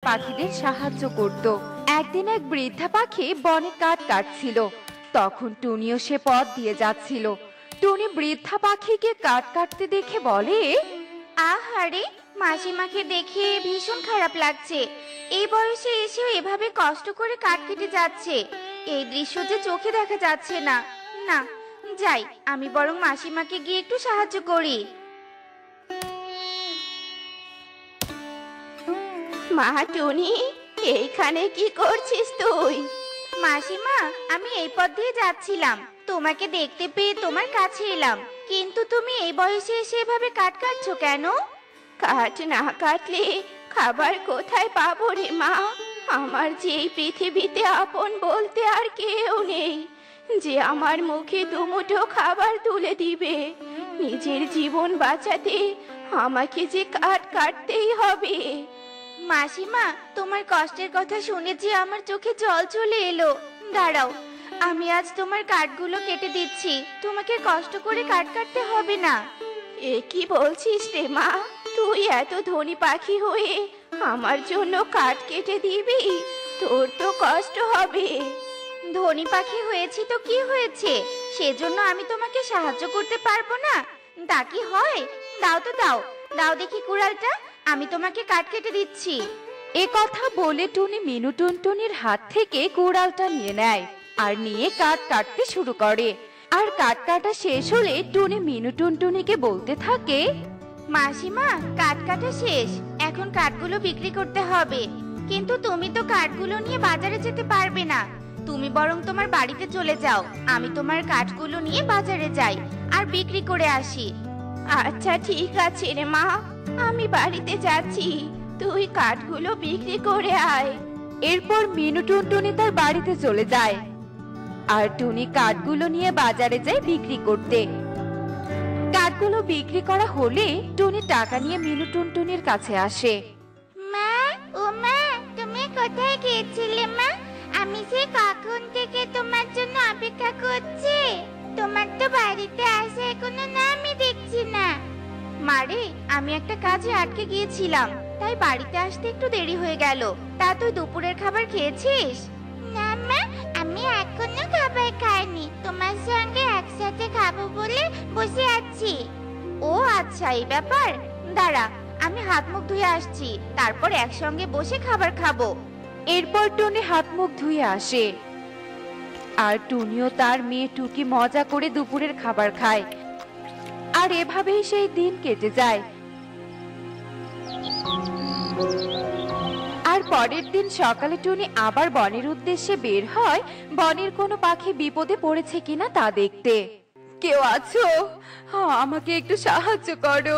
পাখিদের সাহায্য করত। একদিন এক বৃদ্ধা পাখি বনে কাঠ কাটছিল। তখন টুনিও সে পথ দিয়ে যাচ্ছিল। টুনি বৃদ্ধা পাখিকে কাঠ কাটতে দেখে বলে, আহারে, মাসিমাকে দেখে ভীষণ খারাপ লাগছে। এই বয়সে এসেও এভাবে কষ্ট করে কাঠ কেটে যাচ্ছে। এই দৃশ্য যে চোখে দেখা যাচ্ছে না। না, যাই, আমি বরং মাসিমাকে গিয়ে একটু সাহায্য করি। মা টুনি, এইখানে কি করছিস তুই? মাসিমা, আমি এই পথ দিয়ে যাচ্ছিলাম, তোমাকে দেখতে পেয়ে তোমার কাছে এলাম। কিন্তু তুমি এই বয়সে এসে এভাবে কাঠ কাটছো কেন? কাঠ না কাটলে খাবার কোথায় পাবো রে মা? আমার যে এই পৃথিবীতে আপন বলতে আর কেউ নেই যে আমার মুখে দুমুঠো খাবার তুলে দিবে। নিজের জীবন বাঁচাতে আমাকে যে কাঠ কাটতেই হবে। মাসিমা, তোমার কষ্টের কথা শুনে যে আমার চোখে জল চলে এলো। দাঁড়াও, আমি আজ তোমার কাঠগুলো কেটে দিচ্ছি, তোমাকে কষ্ট করে কাঠ কাটতে হবে না। এ কি বলছিস রে মা? তুই এত ধনী পাখি হয়ে আমার জন্য কাঠ কেটে দিবি? তোর তো কষ্ট হবে। ধনী পাখি হয়েছি তো কি হয়েছে, সেজন্য আমি তোমাকে সাহায্য করতে পারবো না? তা কি হয়? দাও তো দাও, দাও দেখি কুড়ালটা, আমি তোমাকে কাঠ কেটে দিচ্ছি। এ কথা বলে টুনি মিনু টুনটুনির হাত থেকে কুড়ালটা নিয়ে নেয় আর নিয়ে কাঠ কাটতে শুরু করে। আর কাঠ কাটা শেষ হলে টুনি মিনু টুনটুনিকে বলতে থাকে, মাসিমা, কাঠ কাটা শেষ, এখন কাঠগুলো বিক্রি করতে হবে। কিন্তু তুমি তো কাঠগুলো নিয়ে বাজারে যেতে পারবে না। তুমি বরং তোমার বাড়িতে চলে যাও, আমি তোমার কাঠগুলো নিয়ে বাজারে যাই আর বিক্রি করে আসি। আচ্ছা ঠিক আছে রে মা, আমি বাড়িতে যাচ্ছি, তুই কাঠগুলো বিক্রি করে আয়। এরপর মিনু টুনটুনি তার বাড়িতে চলে যায় আর টুনি কাঠগুলো নিয়ে বাজারে যায় বিক্রি করতে। কাঠগুলো বিক্রি করা হলে টুনি টাকা নিয়ে মিনু টুনটুনির কাছে আসে। মা, ও মা, তুমি কোথায় গিয়েছিলে মা? আমি সে কখন থেকে তোমার জন্য অপেক্ষা করছি। তোমার তো বাড়িতে আসা কোনো নামই দেখছি না। মারে, আমি একটা কাজে আটকে গিয়েছিলাম, তাই বাড়িতে আসতে একটু দেরি হয়ে গেল। তা তুই দুপুরের খাবার খেয়েছিস? না মা, আমি এখনো খাবার খাইনি, তোমার সঙ্গে একসাথে খাবো বলে বসে আছি। ও আচ্ছা, এই ব্যাপার। দাঁড়া, আমি হাত মুখ ধুয়ে আসছি, তারপর একসঙ্গে বসে খাবার খাবো। এরপর টুনি হাত মুখ ধুয়ে আসে আর টুনিও তার মেয়ে টুকি মজা করে দুপুরের খাবার খায়। আর এভাবেই সেই দিন কেটে যায়। আর পরের দিন সকালে টুনি আবার বনের উদ্দেশ্যে বের হয় বনের কোনো পাখি বিপদে পড়েছে কিনা তা দেখতে। কেউ আছো? আমাকে একটু সাহায্য করো।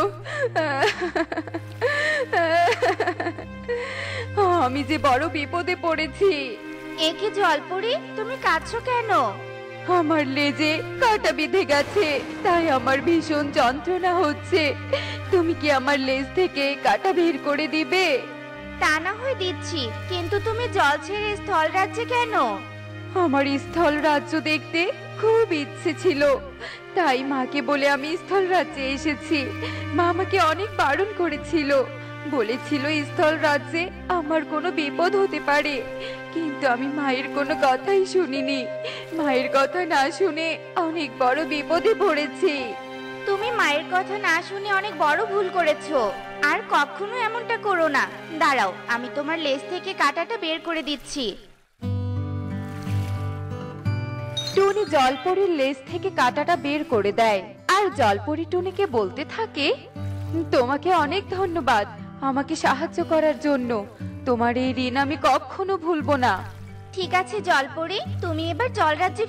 আমি যে বড় বিপদে পড়েছি। একে জলপরি, তুমি কাঁদছো কেন? আমার লেজে কাঁটা বিঁধে গেছে, তাই আমার ভীষণ যন্ত্রণা হচ্ছে। তুমি কি আমার লেজ থেকে কাঁটা বের করে দিবে? তা না হয় দিচ্ছি, কিন্তু তুমি জল ছেড়ে স্থল রাজ্যে কেন? আমার স্থল রাজ্য দেখতে খুব ইচ্ছে ছিল, তাই মাকে বলে আমি স্থল রাজ্যে এসেছি। মা আমাকে অনেক বারণ করেছিল, বলেছিল স্থল রাজ্যে আমার কোনো বিপদ হতে পারে, কিন্তু আমি মায়ের কোনো কথাই শুনিনি। মায়ের কথা না শুনে অনেক বড় বিপদে পড়েছি। তুমি মায়ের কথা না শুনে অনেক বড় ভুল করেছো, আর কখনো এমনটা করো না। দাঁড়াও, আমি তোমার লেজ থেকে কাঁটাটা বের করে দিচ্ছি। টুনি জলপরীর লেজ থেকে কাঁটাটা বের করে দেয় আর জলপরী টুনিকে বলতে থাকে, তোমাকে অনেক ধন্যবাদ আমাকে সাহায্য করার জন্য। তোমার এই ঋণ আমি কখনো ভুলবো না। ঠিক আছে জলপরি, তুমি এবার জল রাজ্যে